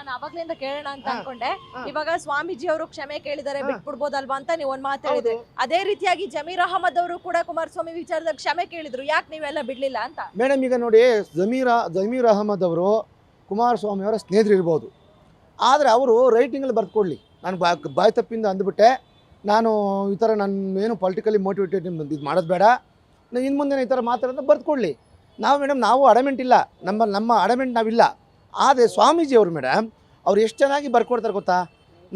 ನಾನು ಅವಾಗ್ಲಿಂದ ಕೇಳೋಣ ಅಂತ ಅನ್ಕೊಂಡೆ. ಇವಾಗ ಸ್ವಾಮೀಜಿ ಅವರು ಕ್ಷಮೆ ಕೇಳಿದ್ದಾರೆ, ಬಿಟ್ಬಿಡ್ಬೋದಲ್ವಾ ಅಂತ ನೀವು ಒಂದ್ ಮಾತು ಹೇಳಿದ್ರಿ. ಅದೇ ರೀತಿಯಾಗಿ ಜಮೀರ್ ಅಹಮದ್ ಅವರು ಕೂಡ ಕುಮಾರಸ್ವಾಮಿ ವಿಚಾರದಾಗ ಕ್ಷಮೆ ಕೇಳಿದ್ರು, ಯಾಕೆ ನೀವೆಲ್ಲ ಬಿಡ್ಲಿಲ್ಲ ಅಂತ. ಮೇಡಮ್ ಈಗ ನೋಡಿ, ಜಮೀರ್ ಅಹಮದ್ ಅವರು ಕುಮಾರಸ್ವಾಮಿ ಅವರ ಸ್ನೇಹಿತರು ಇರ್ಬೋದು, ಆದರೆ ಅವರು ರೈಟಿಂಗಲ್ಲಿ ಬರ್ಕೊಡ್ಲಿ. ನಾನು ಬಾಯ್ ತಪ್ಪಿಂದ ಅಂದ್ಬಿಟ್ಟೆ, ನಾನು ಈ ಥರ ನಾನು ಏನು ಪೊಲಿಟಿಕಲಿ ಮೋಟಿವೇಟೆಡ್ ಇದು ಮಾಡೋದು ಬೇಡ, ಇನ್ನು ಮುಂದೆ ಈ ಥರ ಮಾತಾಡೋದು ಬರ್ಕೊಡ್ಲಿ. ನಾವು ಅಡಮೆಂಟ್ ಇಲ್ಲ, ನಮ್ಮ ಅಡಮೆಂಟ್ ನಾವಿಲ್ಲ. ಆದರೆ ಸ್ವಾಮೀಜಿಯವರು ಮೇಡಮ್ ಅವ್ರು ಎಷ್ಟು ಚೆನ್ನಾಗಿ ಬರ್ಕೊಡ್ತಾರೆ ಗೊತ್ತಾ.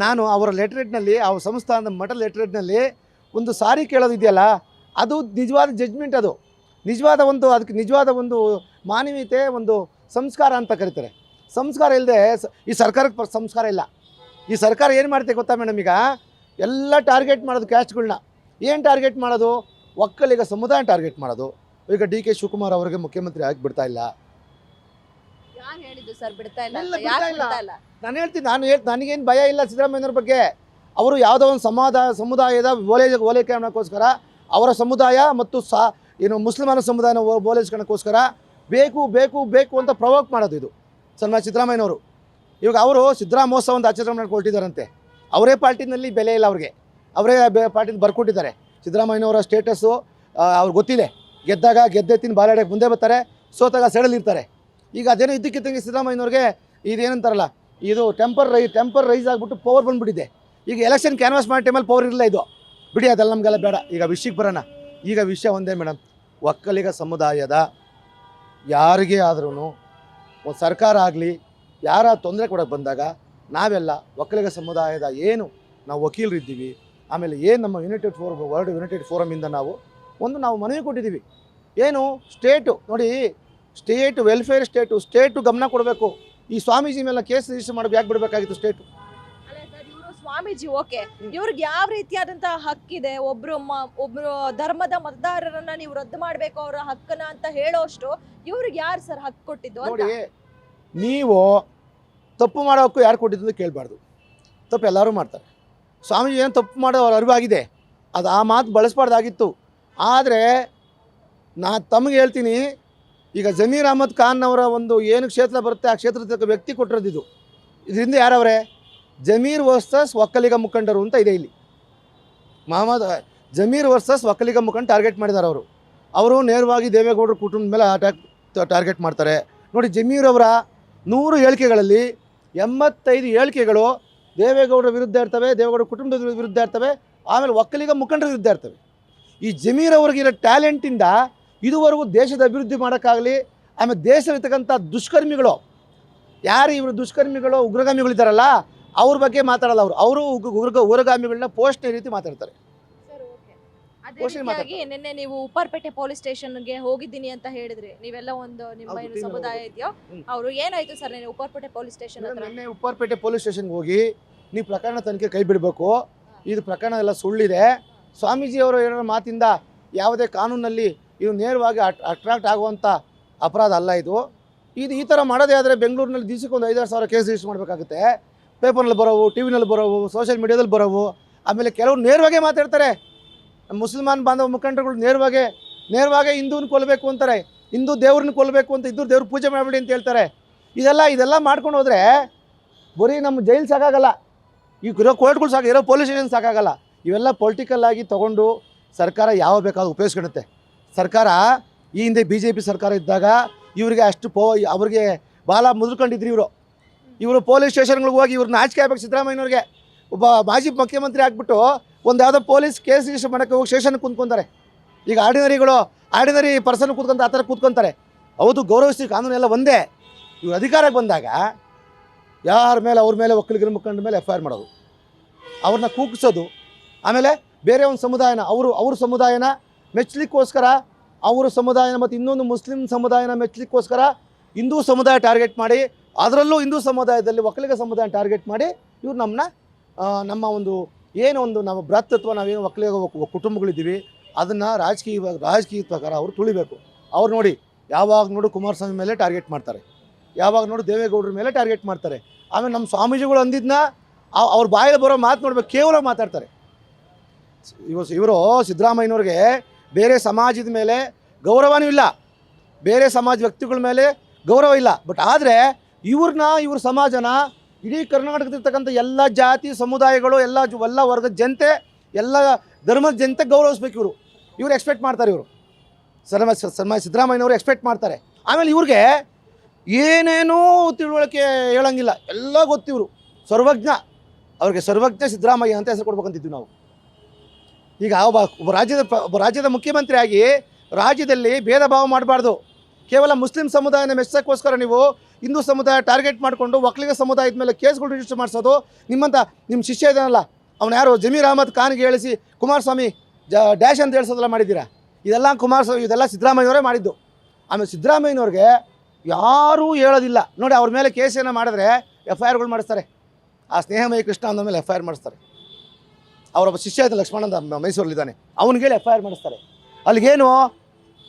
ನಾನು ಅವರ ಲೆಟ್ರೇಟ್ನಲ್ಲಿ, ಅವ್ರ ಸಂಸ್ಥಾನದ ಮಠ ಲೆಟ್ರೇಟ್ನಲ್ಲಿ ಒಂದು ಸಾರಿ ಕೇಳೋದಿದೆಯಲ್ಲ, ಅದು ನಿಜವಾದ ಜಡ್ಜ್ಮೆಂಟ್, ಅದು ನಿಜವಾದ ಒಂದು, ಅದಕ್ಕೆ ನಿಜವಾದ ಒಂದು ಮಾನವೀಯತೆ, ಒಂದು ಸಂಸ್ಕಾರ ಅಂತ ಕರೀತಾರೆ. ಸಂಸ್ಕಾರ ಇಲ್ಲದೆ ಈ ಸರ್ಕಾರಕ್ಕೆ ಸಂಸ್ಕಾರ ಇಲ್ಲ. ಈ ಸರ್ಕಾರ ಏನು ಮಾಡುತ್ತೆ ಗೊತ್ತಾ ಮೇಡಮ್, ಈಗ ಎಲ್ಲ ಟಾರ್ಗೆಟ್ ಮಾಡೋದು ಕ್ಯಾಸ್ಟ್ಗಳನ್ನ. ಏನು ಟಾರ್ಗೆಟ್ ಮಾಡೋದು? ಒಕ್ಕಲಿಗ ಸಮುದಾಯ ಟಾರ್ಗೆಟ್ ಮಾಡೋದು. ಈಗ DK ಶಿವಕುಮಾರ್ ಅವರಿಗೆ ಮುಖ್ಯಮಂತ್ರಿ ಆಗಿ ಬಿಡ್ತಾ ಇಲ್ಲ. ಯಾರು ಹೇಳಿದ್ದು ಸರ್ ಬಿಡ್ತಾ ಇಲ್ಲ? ನಾನು ಹೇಳ್ತೀನಿ, ನನಗೇನು ಭಯ ಇಲ್ಲ ಸಿದ್ದರಾಮಯ್ಯನವ್ರ ಬಗ್ಗೆ. ಅವರು ಯಾವುದೋ ಒಂದು ಸಮುದಾಯದ ಓಲೈಕೆಗೋಸ್ಕರ, ಅವರ ಸಮುದಾಯ ಮತ್ತು ಏನು ಮುಸ್ಲಿಮರ ಸಮುದಾಯನ ಓಲೈಸ್ಕೊಳ್ಳೋಕ್ಕೋಸ್ಕರ ಬೇಕು ಬೇಕು ಬೇಕು ಅಂತ ಪ್ರವೋಕ್ ಮಾಡೋದು ಇದು ಸಿದ್ದರಾಮಯ್ಯನವರು. ಇವಾಗ ಅವರು ಸಿದ್ದರಾಮೋತ್ಸವ ಒಂದು ಆಚರಣೆ ಮಾಡ್ಕೊಳ್ತಿದ್ದಾರಂತೆ. ಅವರೇ ಪಾರ್ಟಿನಲ್ಲಿ ಬೆಲೆ ಇಲ್ಲ ಅವ್ರಿಗೆ, ಅವರೇ ಪಾರ್ಟಿನ ಬರ್ಕೊಟ್ಟಿದ್ದಾರೆ. ಸಿದ್ದರಾಮಯ್ಯನವರ ಸ್ಟೇಟಸ್ಸು ಅವ್ರಿಗೆ ಗೊತ್ತಿದೆ. ಗೆದ್ದೆತ್ತಿನ ಬಾಲಾಡಕ್ಕೆ ಮುಂದೆ ಬರ್ತಾರೆ, ಸೋತಾಗ ಸೆಡಲಿರ್ತಾರೆ. ಈಗ ಅದೇನೋ ಇದ್ದಕ್ಕಿದ್ದಂಗೆ ಸಿದ್ದರಾಮಯ್ಯನವ್ರಿಗೆ ಇದೇನಂತಾರಲ್ಲ, ಇದು ಟೆಂಪರ್ ರೈಸ್ ಆಗಿಬಿಟ್ಟು ಪವರ್ ಬಂದುಬಿಟ್ಟಿದೆ. ಈಗ ಎಲೆಕ್ಷನ್ ಕ್ಯಾನ್ವಾಸ್ ಮಾಡೋ ಟೈಮಲ್ಲಿ ಪವರ್ ಇರಲಿಲ್ಲ. ಇದು ಬಿಡಿ, ಅದೆಲ್ಲ ನಮಗೆಲ್ಲ ಬೇಡ. ಈಗ ವಿಷಯಕ್ಕೆ ಬರೋಣ. ಈಗ ವಿಷಯ ಒಂದೇ ಮೇಡಮ್, ಒಕ್ಕಲಿಗ ಸಮುದಾಯದ ಯಾರಿಗೇ ಆದ್ರೂ ಒಂದು ಸರ್ಕಾರ ಆಗಲಿ ಯಾರ ತೊಂದರೆ ಕೊಡೋಕ್ಕೆ ಬಂದಾಗ ನಾವೆಲ್ಲ ಒಕ್ಕಲಿಗ ಸಮುದಾಯದ ಏನು ನಾವು ವಕೀಲರಿದ್ದೀವಿ, ಆಮೇಲೆ ಏನು ನಮ್ಮ ವರ್ಲ್ಡ್ ಯುನೈಟೆಡ್ ಫೋರಮಿಂದ ನಾವು ಮನವಿ ಕೊಟ್ಟಿದ್ದೀವಿ. ಏನು ಸ್ಟೇಟು ನೋಡಿ, ಸ್ಟೇಟ್ ವೆಲ್ಫೇರ್, ಸ್ಟೇಟು ಗಮನ ಕೊಡಬೇಕು. ಈ ಸ್ವಾಮೀಜಿ ಮೇಲೆ ಕೇಸ್ ರಿಜಿಸ್ಟರ್ ಮಾಡೋದು ಯಾಕೆ ಬಿಡಬೇಕಾಗಿತ್ತು ಸ್ಟೇಟು? ಸ್ವಾಮೀಜಿ ಓಕೆ, ಇವ್ರಿಗೆ ಯಾವ ರೀತಿಯಾದಂತಹ ಹಕ್ಕಿದೆ? ಒಬ್ರು ಧರ್ಮದ ಮತದಾರರನ್ನ ನೀವು ರದ್ದು ಮಾಡಬೇಕು ಅವರ ಹಕ್ಕನ್ನ ಅಂತ ಹೇಳೋಷ್ಟು ಇವ್ರಿಗೆ ಯಾರು ಸರ್ ಹಕ್ಕು ಕೊಟ್ಟಿದ್ದು? ನೋಡಿ, ನೀವು ತಪ್ಪು ಮಾಡೋ ಹಕ್ಕು ಯಾರು ಕೊಟ್ಟಿದ್ದು ಅಂತ ಕೇಳಬಾರ್ದು. ತಪ್ಪು ಎಲ್ಲರೂ ಮಾಡ್ತಾರೆ. ಸ್ವಾಮೀಜಿ ಏನು ತಪ್ಪು ಮಾಡೋ ಅವ್ರ ಅರಿವಾಗಿದೆ, ಅದು ಆ ಮಾತು ಬಳಸಬಾರ್ದಾಗಿತ್ತು. ಆದರೆ ನಾನು ತಮಗೆ ಹೇಳ್ತೀನಿ, ಈಗ ಜಮೀರ್ ಅಹಮದ್ ಖಾನ್ ಅವರ ಒಂದು ಏನು ಕ್ಷೇತ್ರ ಬರುತ್ತೆ ಆ ಕ್ಷೇತ್ರದ ವ್ಯಕ್ತಿ ಕೊಟ್ಟಿರೋದು ಇದು. ಇದರಿಂದ ಯಾರವರೇ? ಜಮೀರ್ ವರ್ಸಸ್ ಒಕ್ಕಲಿಗ ಮುಖಂಡರು ಅಂತ ಇದೆ ಇಲ್ಲಿ. ಜಮೀರ್ ವರ್ಸಸ್ ಒಕ್ಕಲಿಗ ಮುಖಂಡ ಟಾರ್ಗೆಟ್ ಮಾಡಿದ್ದಾರೆ ಅವರು ನೇರವಾಗಿ ದೇವೇಗೌಡರ ಕುಟುಂಬದ ಮೇಲೆ ಟಾರ್ಗೆಟ್ ಮಾಡ್ತಾರೆ. ನೋಡಿ, ಜಮೀರ್ ಅವರ 100 ಹೇಳಿಕೆಗಳಲ್ಲಿ 85 ಹೇಳಿಕೆಗಳು ದೇವೇಗೌಡರ ವಿರುದ್ಧ ಇರ್ತವೆ, ದೇವೇಗೌಡರ ಕುಟುಂಬದ ವಿರುದ್ಧ ಇರ್ತವೆ, ಆಮೇಲೆ ಒಕ್ಕಲಿಗ ಮುಖಂಡರ ವಿರುದ್ಧ ಇರ್ತವೆ. ಈ ಜಮೀರ್ ಅವ್ರಿಗಿರೋ ಟ್ಯಾಲೆಂಟಿಂದ ಇದುವರೆಗೂ ದೇಶದ ಅಭಿವೃದ್ಧಿ ಮಾಡೋಕ್ಕಾಗಲಿ, ಆಮೇಲೆ ದೇಶದಲ್ಲಿರ್ತಕ್ಕಂಥ ದುಷ್ಕರ್ಮಿಗಳು ಯಾರು ಇವರು ದುಷ್ಕರ್ಮಿಗಳು ಉಗ್ರಗಾಮಿಗಳಿದ್ದಾರಲ್ಲ ಅವ್ರ ಬಗ್ಗೆ ಮಾತಾಡಲ್ಲ. ಅವರು ಉಗ್ರಗಾಮಿಗಳನ್ನ ಪೋಷಣೆ ರೀತಿ ಮಾತಾಡ್ತಾರೆ. ನಿನ್ನೆ ನೀವು ಉಪ್ಪಾರಪೇಟೆ ಪೊಲೀಸ್ ಸ್ಟೇಷನ್ಗೆ ಹೋಗಿದ್ದೀನಿ ಅಂತ ಹೇಳಿದ್ರಿ, ನೀವೆಲ್ಲ ಒಂದು ನಿಮ್ಮ ಸಮುದಾಯ ಇದೆಯೋ ಅವರು, ಏನಾಯ್ತು ಸರ್ ನಿನ್ನೆ ಉಪ್ಪಾರಪೇಟೆ ಪೊಲೀಸ್ ಸ್ಟೇಷನ್? ನಿನ್ನೆ ಉಪ್ಪಾರಪೇಟೆ ಪೊಲೀಸ್ ಸ್ಟೇಷನ್ಗೆ ಹೋಗಿ ನೀವು ಪ್ರಕರಣ ತನಿಖೆ ಕೈ ಬಿಡಬೇಕು, ಇದು ಪ್ರಕರಣ ಎಲ್ಲ ಸುಳ್ಳಿದೆ, ಸ್ವಾಮೀಜಿ ಅವರು ಹೇಳೋ ಮಾತಿಂದ ಯಾವುದೇ ಕಾನೂನಲ್ಲಿ ಇದು ನೇರವಾಗಿ ಅಟ್ರಾಕ್ಟ್ ಆಗುವಂಥ ಅಪರಾಧ ಅಲ್ಲ. ಇದು ಈ ಥರ ಮಾಡೋದೇ ಆದರೆ ಬೆಂಗಳೂರಿನಲ್ಲಿ ದಿವಸಕ್ಕೆ ಒಂದು 5,000 ಸಾವಿರ ಕೇಸ್ ರಿಜಿಸ್ಟರ್ ಮಾಡಬೇಕಾಗುತ್ತೆ. ಪೇಪರ್ನಲ್ಲಿ ಬರೋವು, ಟಿವಿನಲ್ಲಿ ಬರೋವು, ಸೋಷಿಯಲ್ ಮೀಡಿಯಾದಲ್ಲಿ ಬರೋವು. ಆಮೇಲೆ ಕೆಲವರು ನೇರವಾಗೇ ಮಾತಾಡ್ತಾರೆ. ಮುಸಲ್ಮಾನ್ ಬಾಂಧವ ಮುಖಂಡರುಗಳು ನೇರವಾಗಿ ಹಿಂದೂನ ಕೊಲ್ಲಬೇಕು ಅಂತಾರೆ, ಹಿಂದೂ ದೇವ್ರನ್ನ ಕೊಲ್ಲಬೇಕು ಅಂತ, ಇದ್ದು ದೇವ್ರ ಪೂಜೆ ಮಾಡಬೇಡಿ ಅಂತ ಹೇಳ್ತಾರೆ. ಇದೆಲ್ಲ ಮಾಡ್ಕೊಂಡು ಹೋದರೆ ಬರೀ ನಮ್ಮ ಜೈಲು ಸಾಕಾಗಲ್ಲ, ಇರೋ ಕೋರ್ಟ್ಗಳು ಇರೋ ಪೊಲೀಸ್ ಸ್ಟೇಷನ್ ಸಾಕಾಗಲ್ಲ. ಇವೆಲ್ಲ ಪೊಲಿಟಿಕಲ್ ಆಗಿ ತೊಗೊಂಡು ಸರ್ಕಾರ ಯಾವ ಬೇಕಾದ್ರೂ ಉಪಯೋಗಿಸ್ಕೊಳುತ್ತೆ. ಸರ್ಕಾರ ಈ ಹಿಂದೆ BJP ಸರ್ಕಾರ ಇದ್ದಾಗ ಇವರಿಗೆ ಅಷ್ಟು ಅವ್ರಿಗೆ ಬಾಲ ಮುದ್ಕೊಂಡಿದ್ರು. ಇವರು ಪೊಲೀಸ್ ಸ್ಟೇಷನ್ಗಳಿಗೆ ಹೋಗಿ ಇವ್ರನ್ನ ನಾಚಿಕೆ ಆಗ್ಬೇಕು. ಸಿದ್ದರಾಮಯ್ಯನವ್ರಿಗೆ ಒಬ್ಬ ಮಾಜಿ ಮುಖ್ಯಮಂತ್ರಿ ಆಗಿಬಿಟ್ಟು ಒಂದು ಯಾವುದೋ ಪೊಲೀಸ್ ಕೇಸ್ ರಿಜಿಸ್ಟರ್ ಮಾಡೋಕ್ಕೆ ಹೋಗಿ ಸ್ಟೇಷನ್ಗೆ ಕೂತ್ಕೊತಾರೆ. ಈಗ ಆರ್ಡಿನರಿ ಪರ್ಸನ್ ಕೂತ್ಕೊಂತ ಆ ಥರ ಕೂತ್ಕೊತಾರೆ. ಹೌದು, ಗೌರವಿಸಿ ಕಾನೂನೆಲ್ಲ ಒಂದೇ. ಇವ್ರು ಅಧಿಕಾರಕ್ಕೆ ಬಂದಾಗ ಅವ್ರ ಮೇಲೆ ಒಕ್ಕಲಿಗರ ಮುಖಂಡ ಮೇಲೆ FIR ಮಾಡೋದು, ಅವ್ರನ್ನ ಕೂಗಿಸೋದು, ಆಮೇಲೆ ಬೇರೆ ಒಂದು ಸಮುದಾಯನ ಅವ್ರ ಸಮುದಾಯನ ಮೆಚ್ಚಲಿಕ್ಕೋಸ್ಕರ ಅವ್ರ ಸಮುದಾಯನ ಮತ್ತು ಇನ್ನೊಂದು ಮುಸ್ಲಿಂ ಸಮುದಾಯನ ಮೆಚ್ಚಲಿಕ್ಕೋಸ್ಕರ ಹಿಂದೂ ಸಮುದಾಯ ಟಾರ್ಗೆಟ್ ಮಾಡಿ, ಅದರಲ್ಲೂ ಹಿಂದೂ ಸಮುದಾಯದಲ್ಲಿ ಒಕ್ಕಲಿಗ ಸಮುದಾಯ ಟಾರ್ಗೆಟ್ ಮಾಡಿ ಇವ್ರು ನಮ್ಮ ಒಂದು ನಮ್ಮ ಭ್ರಾತೃತ್ವ, ನಾವೇನು ಒಕ್ಕಲಿಗ ಕುಟುಂಬಗಳಿದ್ದೀವಿ ಅದನ್ನು ರಾಜಕೀಯ ಪ್ರಕಾರ ಅವರು ತುಳಿಬೇಕು. ಅವ್ರು ನೋಡಿ, ಯಾವಾಗ ನೋಡು ಕುಮಾರಸ್ವಾಮಿ ಮೇಲೆ ಟಾರ್ಗೆಟ್ ಮಾಡ್ತಾರೆ, ಯಾವಾಗ ನೋಡು ದೇವೇಗೌಡರ ಮೇಲೆ ಟಾರ್ಗೆಟ್ ಮಾಡ್ತಾರೆ. ಆಮೇಲೆ ನಮ್ಮ ಸ್ವಾಮೀಜಿಗಳು ಅಂದಿದ್ದನ್ನ ಅವ್ರ ಬಾಯಲ್ಲಿ ಬರೋ ಮಾತು ನೋಡ್ಬೇಕು, ಕೇವಲ ಮಾತಾಡ್ತಾರೆ. ಇವರು ಸಿದ್ದರಾಮಯ್ಯನವ್ರಿಗೆ ಬೇರೆ ಸಮಾಜದ ಮೇಲೆ ಗೌರವನೂ ಇಲ್ಲ, ಬೇರೆ ಸಮಾಜ ವ್ಯಕ್ತಿಗಳ ಮೇಲೆ ಗೌರವ ಇಲ್ಲ. ಬಟ್ ಆದರೆ ಇವ್ರ ಸಮಾಜನ ಇಡೀ ಕರ್ನಾಟಕದಲ್ಲಿರ್ತಕ್ಕಂಥ ಎಲ್ಲ ಜಾತಿ ಸಮುದಾಯಗಳು ಎಲ್ಲ ವರ್ಗದ ಜನತೆ ಎಲ್ಲ ಧರ್ಮದ ಜನತೆ ಗೌರವಿಸ್ಬೇಕು. ಇವರು ಎಕ್ಸ್ಪೆಕ್ಟ್ ಮಾಡ್ತಾರೆ. ಇವರು ಸಿದ್ದರಾಮಯ್ಯನವರು ಎಕ್ಸ್ಪೆಕ್ಟ್ ಮಾಡ್ತಾರೆ. ಆಮೇಲೆ ಇವ್ರಿಗೆ ಏನೇನೋ ತಿಳುವಳಿಕೆ ಹೇಳಂಗಿಲ್ಲ, ಎಲ್ಲ ಗೊತ್ತಿವರು ಸರ್ವಜ್ಞ. ಅವ್ರಿಗೆ ಸರ್ವಜ್ಞ ಸಿದ್ದರಾಮಯ್ಯ ಅಂತ ಹೆಸರು ಕೊಡ್ಬೇಕಂತಿದ್ವಿ ನಾವು. ಈಗ ಒಬ್ಬ ರಾಜ್ಯದ ಮುಖ್ಯಮಂತ್ರಿ ಆಗಿ ರಾಜ್ಯದಲ್ಲಿ ಭೇದ ಭಾವ ಮಾಡಬಾರ್ದು. ಕೇವಲ ಮುಸ್ಲಿಂ ಸಮುದಾಯನ ಮೆಚ್ಚೋಕ್ಕೋಸ್ಕರ ನೀವು ಹಿಂದೂ ಸಮುದಾಯ ಟಾರ್ಗೆಟ್ ಮಾಡಿಕೊಂಡು ಒಕ್ಕಲಿಗ ಸಮುದಾಯದ ಮೇಲೆ ಕೇಸ್ಗಳು ರಿಜಿಸ್ಟರ್ ಮಾಡಿಸೋದು. ನಿಮ್ಮ ಶಿಷ್ಯ ಇದ್ದಾನಲ್ಲ, ಅವನು ಯಾರು ಜಮೀರ್ ಅಹಮದ್ ಖಾನ್ಗೆ ಹೇಳಿಸಿ ಕುಮಾರಸ್ವಾಮಿ ಡ್ಯಾಶ್ ಅಂತ ಹೇಳಿಸೋದೆಲ್ಲ ಮಾಡಿದ್ದೀರಾ. ಇದೆಲ್ಲ ಸಿದ್ದರಾಮಯ್ಯನವರೇ ಮಾಡಿದ್ದು. ಆಮೇಲೆ ಸಿದ್ದರಾಮಯ್ಯನವ್ರಿಗೆ ಯಾರೂ ಹೇಳೋದಿಲ್ಲ ನೋಡಿ. ಅವ್ರ ಮೇಲೆ ಕೇಸನ್ನು ಮಾಡಿದ್ರೆ FIRಗಳು ಮಾಡಿಸ್ತಾರೆ. ಆ ಸ್ನೇಹಮಯಿ ಕೃಷ್ಣ ಅಂದ ಮೇಲೆ FIR ಮಾಡಿಸ್ತಾರೆ. ಅವರೊಬ್ಬ ಶಿಷ್ಯ ಇದ್ದ ಲಕ್ಷ್ಮಣ ಅಂತ ಮೈಸೂರಲ್ಲಿದ್ದಾನೆ, ಅವನಿಗೇಳಿ FIR ಮಾಡಿಸ್ತಾರೆ. ಅಲ್ಲಿಗೇನು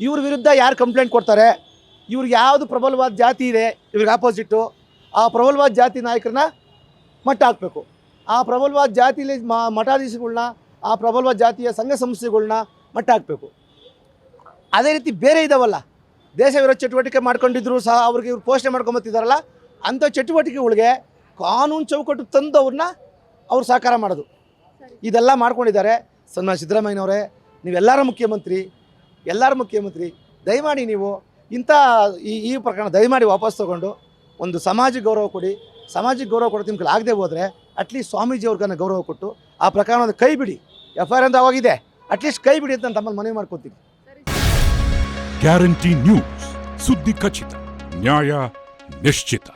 ಇವ್ರ ವಿರುದ್ಧ ಯಾರು ಕಂಪ್ಲೇಂಟ್ ಕೊಡ್ತಾರೆ, ಇವ್ರಿಗೆ ಯಾವುದು ಪ್ರಬಲವಾದ ಜಾತಿ ಇದೆ ಇವ್ರಿಗೆ ಆಪೋಸಿಟ್ಟು, ಆ ಪ್ರಬಲವಾದ ಜಾತಿ ನಾಯಕರನ್ನ ಮಟ್ಟ ಹಾಕಬೇಕು. ಆ ಪ್ರಬಲವಾದ ಜಾತಿಲಿ ಮಠಾಧೀಶಗಳನ್ನ, ಆ ಪ್ರಬಲವಾದ ಜಾತಿಯ ಸಂಘ ಸಂಸ್ಥೆಗಳನ್ನ ಮಟ್ಟ ಹಾಕಬೇಕು. ಅದೇ ರೀತಿ ಬೇರೆ ಇದಾವಲ್ಲ, ದೇಶ ವಿರೋಧ ಚಟುವಟಿಕೆ ಮಾಡ್ಕೊಂಡಿದ್ರು ಸಹ ಅವ್ರಿಗೆ ಇವ್ರು ಪೋಷಣೆ ಮಾಡ್ಕೊಂಬತ್ತಿದ್ದಾರಲ್ಲ, ಅಂಥ ಚಟುವಟಿಕೆಗಳಿಗೆ ಕಾನೂನು ಚೌಕಟ್ಟು ತಂದು ಅವ್ರು ಸಹಕಾರ ಮಾಡೋದು. ಇದೆಲ್ಲ ಮಾಡ್ಕೊಂಡಿದ್ದಾರೆ. ಸನ್ಮಾನ್ಯ ಸಿದ್ದರಾಮಯ್ಯನವರೇ, ನೀವೆಲ್ಲರ ಮುಖ್ಯಮಂತ್ರಿ, ದಯಮಾಡಿ ನೀವು ಇಂಥ ಈ ಪ್ರಕರಣ ದಯಮಾಡಿ ವಾಪಸ್ ತೊಗೊಂಡು ಒಂದು ಸಮಾಜಕ್ಕೆ ಗೌರವ ಕೊಡಿ. ಸಮಾಜಕ್ಕೆ ಗೌರವ ಕೊಡೋದು ನಿಮ್ಗೆ ಆಗದೆ ಹೋದರೆ ಅಟ್ಲೀಸ್ಟ್ ಸ್ವಾಮೀಜಿ ಅವ್ರಿಗನ್ನ ಗೌರವ ಕೊಟ್ಟು ಆ ಪ್ರಕರಣವನ್ನು ಕೈ ಬಿಡಿ. FIR ಅಂತ ಆಗಿದೆ, ಅಟ್ಲೀಸ್ಟ್ ಕೈ ಬಿಡಿ ಅಂತ ನಾನು ತಮ್ಮಲ್ಲಿ ಮನವಿ ಮಾಡ್ಕೊತೀನಿ. ಗ್ಯಾರಂಟಿ ನ್ಯೂಸ್, ಸುದ್ದಿ ಖಚಿತ, ನ್ಯಾಯ ನಿಶ್ಚಿತ.